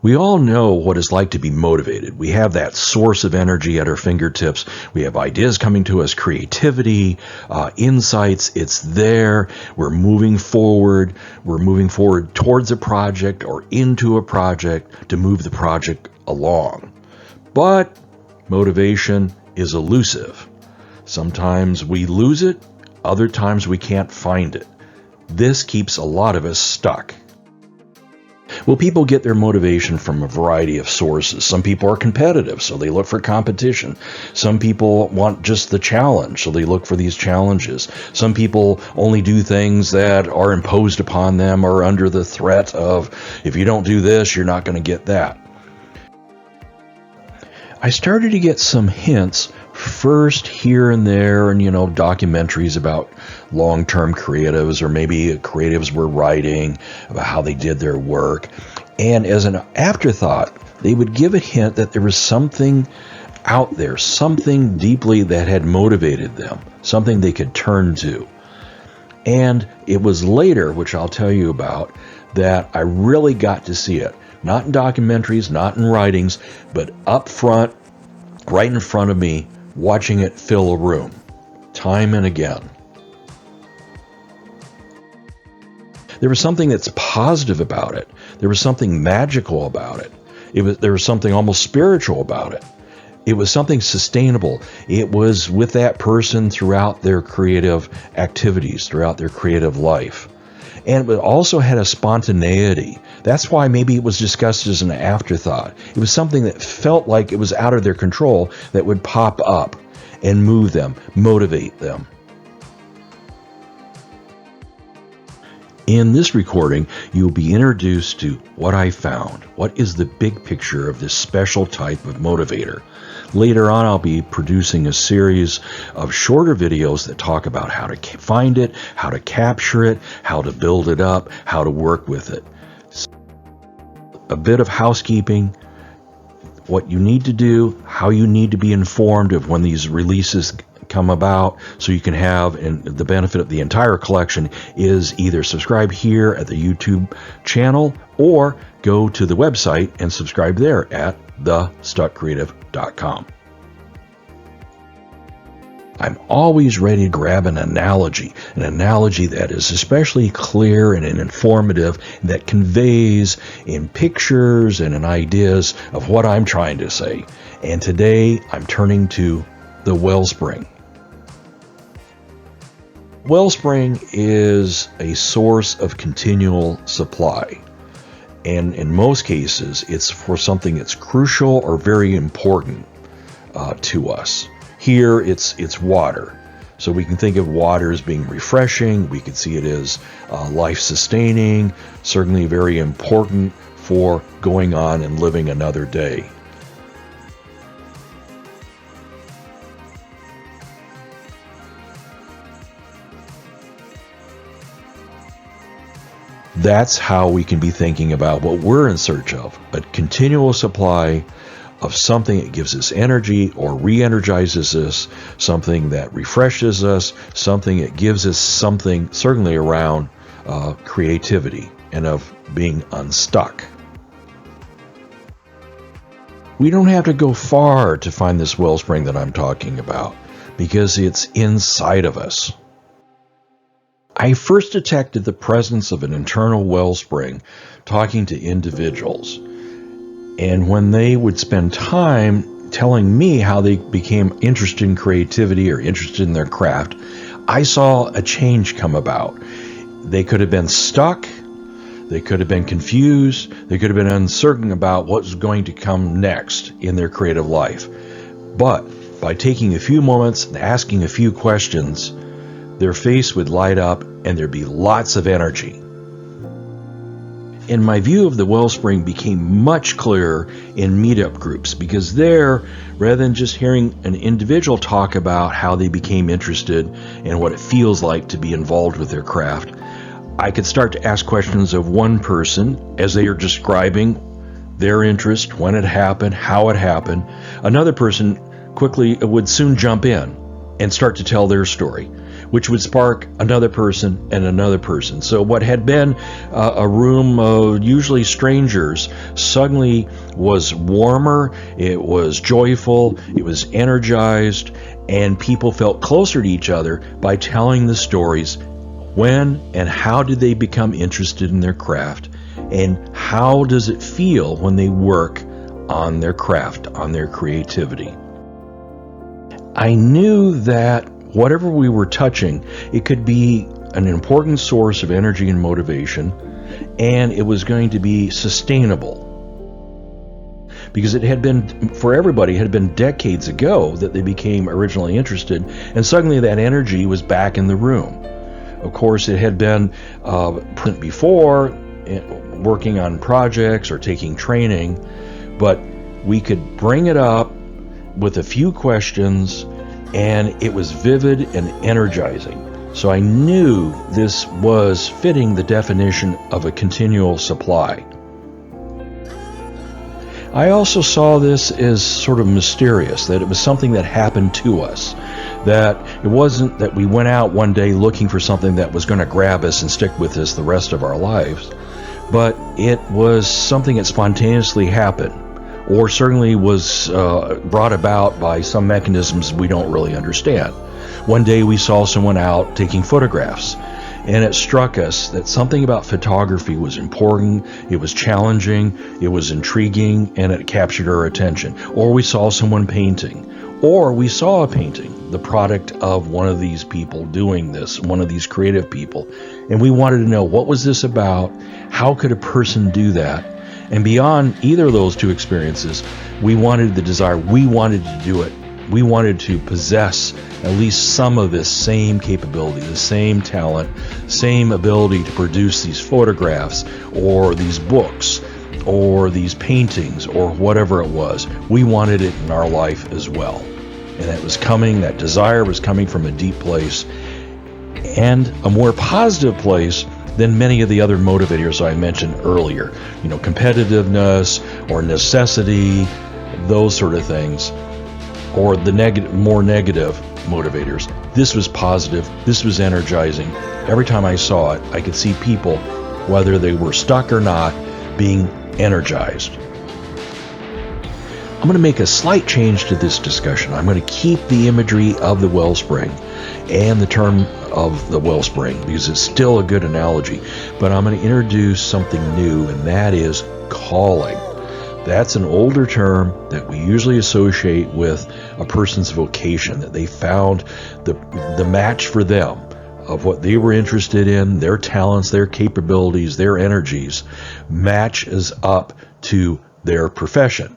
We all know what it's like to be motivated. We have that source of energy at our fingertips. We have ideas coming to us, creativity, insights. It's there. We're moving forward. We're moving forward towards a project or into a project to move the project along. But motivation is elusive. Sometimes we lose it. Other times we can't find it. This keeps a lot of us stuck. Well, people get their motivation from a variety of sources. Some people are competitive, so they look for competition. Some people want just the challenge, so they look for these challenges. Some people only do things that are imposed upon them or under the threat of, if you don't do this, you're not going to get that. I started to get some hints first here and there, and documentaries about long-term creatives, or maybe creatives were writing about how they did their work, and as an afterthought they would give a hint that there was something out there, something deeply that had motivated them, something they could turn to. And it was later, which I'll tell you about, that I really got to see it, not in documentaries, not in writings, but up front, right in front of me, watching it fill a room, time and again. There was something that's positive about it. There was something magical about it. There was something almost spiritual about it. It was something sustainable. It was with that person throughout their creative activities, throughout their creative life. And it also had a spontaneity. That's why maybe it was discussed as an afterthought. It was something that felt like it was out of their control that would pop up and move them, motivate them. In this recording, you'll be introduced to what I found. What is the big picture of this special type of motivator? Later on, I'll be producing a series of shorter videos that talk about how to find it, how to capture it, how to build it up, how to work with it. A bit of housekeeping, what you need to do, how you need to be informed of when these releases come about, so you can have, and the benefit of the entire collection is either subscribe here at the YouTube channel or go to the website and subscribe there at thestuckcreative.com. I'm always ready to grab an analogy that is especially clear and informative, that conveys in pictures and in ideas of what I'm trying to say. And today I'm turning to the Wellspring. Wellspring is a source of continual supply. And in most cases, it's for something that's crucial or very important to us. Here, it's water. So we can think of water as being refreshing. We can see it as life-sustaining, certainly very important for going on and living another day. That's how we can be thinking about what we're in search of, a continual supply of something that gives us energy or re-energizes us, something that refreshes us, something that gives us something certainly around creativity and of being unstuck. We don't have to go far to find this wellspring that I'm talking about, because it's inside of us. I first detected the presence of an internal wellspring talking to individuals. And when they would spend time telling me how they became interested in creativity or interested in their craft, I saw a change come about. They could have been stuck, they could have been confused, they could have been uncertain about what was going to come next in their creative life. But by taking a few moments and asking a few questions, their face would light up and there'd be lots of energy. And my view of the wellspring became much clearer in meetup groups, because there, rather than just hearing an individual talk about how they became interested and what it feels like to be involved with their craft, I could start to ask questions of one person as they are describing their interest, when it happened, how it happened. Another person quickly would soon jump in and start to tell their story. which would spark another person and another person. So what had been a room of usually strangers suddenly was warmer, it was joyful, it was energized, and people felt closer to each other by telling the stories. When and how did they become interested in their craft, and how does it feel when they work on their craft, on their creativity? I knew that whatever we were touching, it could be an important source of energy and motivation, and it was going to be sustainable. Because it had been, for everybody, it had been decades ago that they became originally interested, and suddenly that energy was back in the room. Of course, it had been before, working on projects or taking training, but we could bring it up with a few questions, and it was vivid and energizing. So I knew this was fitting the definition of a continual supply. I also saw this as sort of mysterious, that it was something that happened to us, that it wasn't that we went out one day looking for something that was going to grab us and stick with us the rest of our lives, but it was something that spontaneously happened, or certainly was brought about by some mechanisms we don't really understand. One day we saw someone out taking photographs, and it struck us that something about photography was important, it was challenging, it was intriguing, and it captured our attention. Or we saw someone painting, or we saw a painting, the product of one of these people doing this, one of these creative people, and we wanted to know, what was this about? How could a person do that? And beyond either of those two experiences, we wanted the desire, we wanted to do it. We wanted to possess at least some of this same capability, the same talent, same ability to produce these photographs or these books or these paintings or whatever it was. We wanted it in our life as well. And that desire was coming from a deep place, and a more positive place than many of the other motivators I mentioned earlier. Competitiveness or necessity, those sort of things. Or the more negative motivators. This was positive. This was energizing. Every time I saw it, I could see people, whether they were stuck or not, being energized. I'm going to make a slight change to this discussion. I'm going to keep the imagery of the wellspring and the term of the wellspring because it's still a good analogy, but I'm going to introduce something new, and that is calling. That's an older term that we usually associate with a person's vocation, that they found the match for them of what they were interested in, their talents, their capabilities, their energies, matches up to their profession.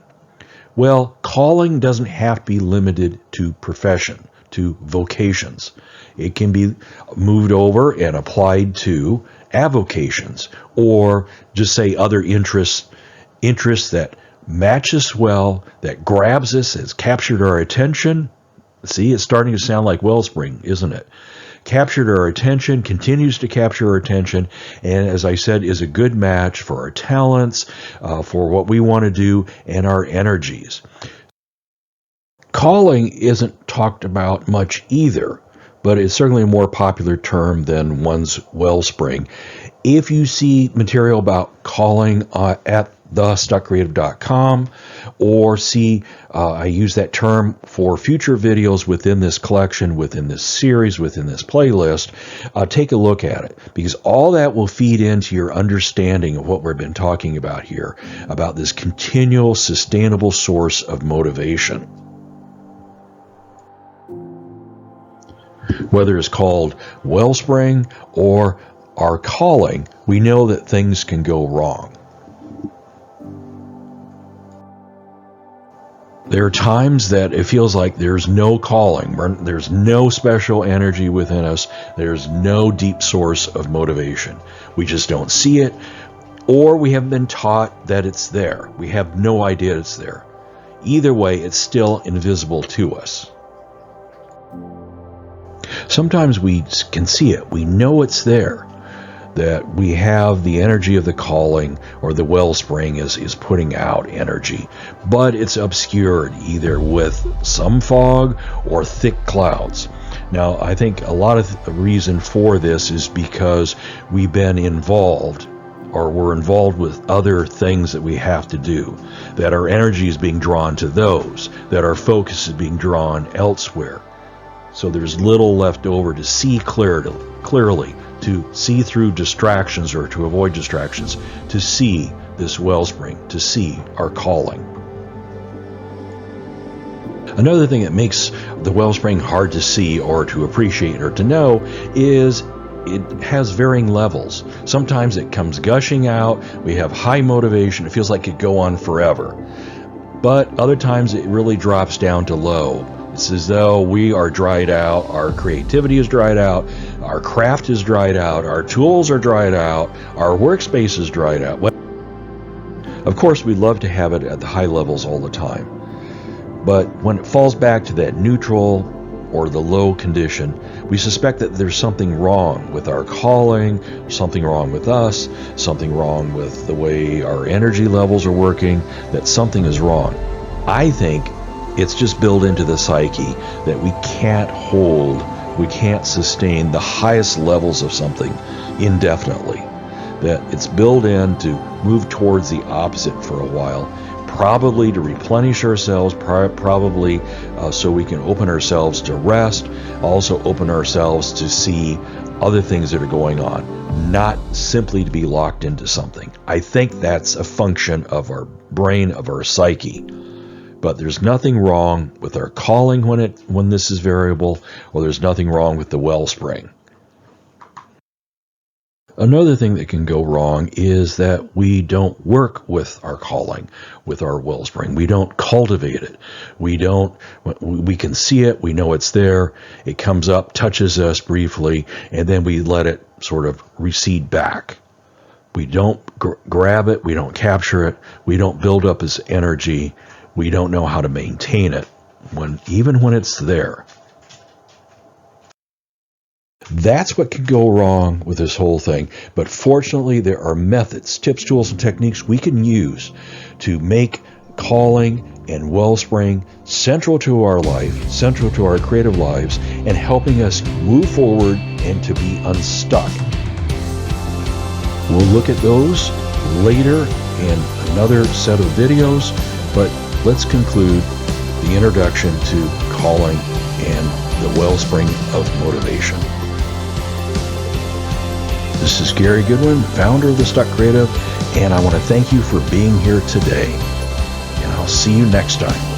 Well, calling doesn't have to be limited to profession, to vocations. It can be moved over and applied to avocations, or just say other interests that match us well, that grabs us, has captured our attention. See, it's starting to sound like Wellspring, isn't it? Captured our attention, continues to capture our attention, and as I said, is a good match for our talents, for what we want to do, and our energies. Calling isn't talked about much either, but it's certainly a more popular term than one's wellspring. If you see material about calling at thestuckcreative.com, or see I use that term for future videos within this collection, within this series, within this playlist, take a look at it, because all that will feed into your understanding of what we've been talking about here, about this continual, sustainable source of motivation. Whether it's called wellspring or our calling, we know that things can go wrong. There are times that it feels like there's no calling, there's no special energy within us, there's no deep source of motivation. We just don't see it, or we haven't been taught that it's there. We have no idea it's there. Either way, it's still invisible to us. Sometimes we can see it, we know it's there, that we have the energy of the calling, or the wellspring is putting out energy, but it's obscured either with some fog or thick clouds. Now, I think a lot of the reason for this is because we've been involved, or we're involved with other things that we have to do, that our energy is being drawn to those, that our focus is being drawn elsewhere. So there's little left over to see clearly, to see through distractions or to avoid distractions, to see this wellspring, to see our calling. Another thing that makes the wellspring hard to see or to appreciate or to know is it has varying levels. Sometimes it comes gushing out, we have high motivation, it feels like it could go on forever. But other times it really drops down to low. It's as though we are dried out, our creativity is dried out, our craft is dried out, our tools are dried out, our workspace is dried out. Of course, we'd love to have it at the high levels all the time. But when it falls back to that neutral or the low condition, we suspect that there's something wrong with our calling, something wrong with us, something wrong with the way our energy levels are working, that something is wrong. I think it's just built into the psyche that we can't hold, we can't sustain the highest levels of something indefinitely, that it's built in to move towards the opposite for a while, probably to replenish ourselves, probably so we can open ourselves to rest, also open ourselves to see other things that are going on, not simply to be locked into something. I think that's a function of our brain, of our psyche. But there's nothing wrong with our calling when this is variable, or there's nothing wrong with the wellspring. Another thing that can go wrong is that we don't work with our calling, with our wellspring. We don't cultivate it. We can see it, we know it's there, it comes up, touches us briefly, and then we let it sort of recede back. We don't grab it, we don't capture it, we don't build up its energy, we don't know how to maintain it, even when it's there. That's what could go wrong with this whole thing. But fortunately, there are methods, tips, tools, and techniques we can use to make calling and wellspring central to our life, central to our creative lives, and helping us move forward and to be unstuck. We'll look at those later in another set of videos, but let's conclude the introduction to calling and the wellspring of motivation. This is Gary Goodwin, founder of The Stuck Creative, and I want to thank you for being here today. And I'll see you next time.